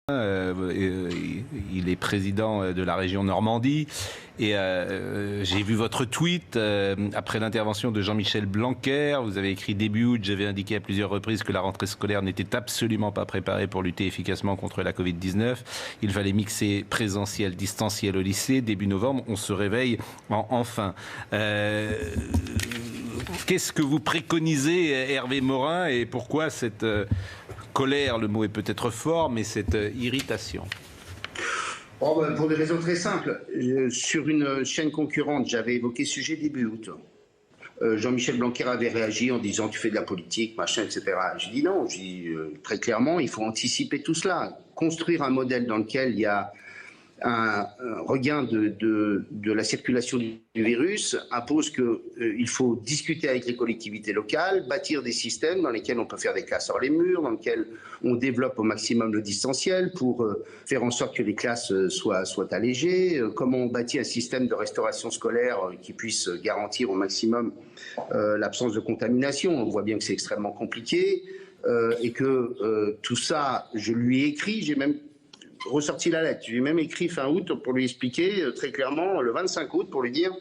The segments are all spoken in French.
Il est président de la région Normandie et j'ai vu votre tweet après l'intervention de Jean-Michel Blanquer. Vous avez écrit début août, j'avais indiqué à plusieurs reprises que la rentrée scolaire n'était absolument pas préparée pour lutter efficacement contre la Covid-19. Il fallait mixer présentiel, distanciel au lycée. Début novembre, on se réveille enfin. Qu'est-ce que vous préconisez, Hervé Morin, et pourquoi cette colère, le mot est peut-être fort, mais cette irritation? Pour des raisons très simples. Sur une chaîne concurrente, j'avais évoqué ce sujet début août. Jean-Michel Blanquer avait réagi en disant tu fais de la politique, machin, etc. J'ai dit non, très clairement, il faut anticiper tout cela. Construire un modèle dans lequel il y a un regain de la circulation du virus impose qu'il faut discuter avec les collectivités locales, bâtir des systèmes dans lesquels on peut faire des classes hors les murs, dans lesquels on développe au maximum le distanciel pour faire en sorte que les classes soient allégées, comment on bâtit un système de restauration scolaire qui puisse garantir au maximum l'absence de contamination. On voit bien que c'est extrêmement compliqué et que tout ça, je lui ai écrit, j'ai même ressorti la lettre. J'ai même écrit fin août pour lui expliquer très clairement, le 25 août, pour lui dire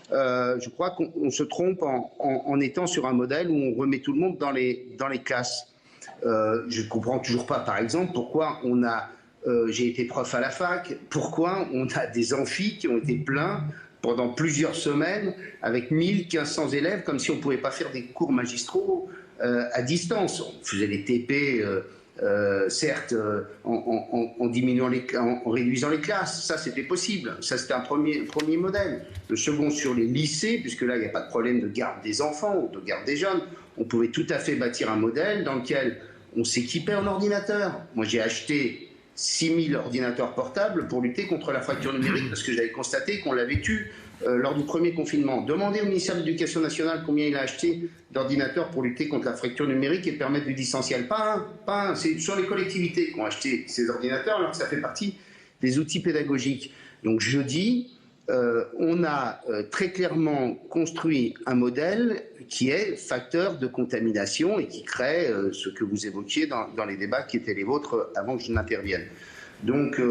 je crois qu'on se trompe en étant sur un modèle où on remet tout le monde dans les classes. Je ne comprends toujours pas, par exemple, pourquoi on a... j'ai été prof à la fac, pourquoi on a des amphis qui ont été pleins pendant plusieurs semaines avec 1500 élèves, comme si on ne pouvait pas faire des cours magistraux à distance. On faisait les TP... certes, en diminuant en réduisant les classes, ça c'était possible, ça c'était un premier modèle. Le second sur les lycées, puisque là il n'y a pas de problème de garde des enfants ou de garde des jeunes, on pouvait tout à fait bâtir un modèle dans lequel on s'équipait en ordinateur. Moi j'ai acheté 6000 ordinateurs portables pour lutter contre la fracture numérique parce que j'avais constaté qu'on l'avait eu lors du premier confinement. Demandez au ministère de l'Éducation nationale combien il a acheté d'ordinateurs pour lutter contre la fracture numérique et permettre du distanciel. Pas un. C'est sur les collectivités qui ont acheté ces ordinateurs alors que ça fait partie des outils pédagogiques. Donc je dis, on a très clairement construit un modèle qui est facteur de contamination et qui crée ce que vous évoquiez dans les débats qui étaient les vôtres avant que je n'intervienne. Donc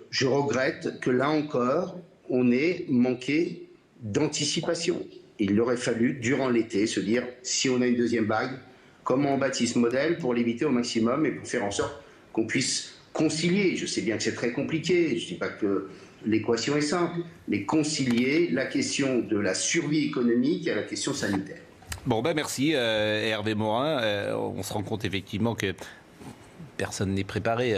je regrette que là encore, on ait manqué d'anticipation. Il aurait fallu, durant l'été, se dire, si on a une deuxième vague, comment on bâtit ce modèle pour l'éviter au maximum et pour faire en sorte qu'on puisse concilier. Je sais bien que c'est très compliqué, je ne dis pas que l'équation est simple, mais concilier la question de la survie économique à la question sanitaire. Bon, merci Hervé Morin. On se rend compte effectivement que personne n'est préparé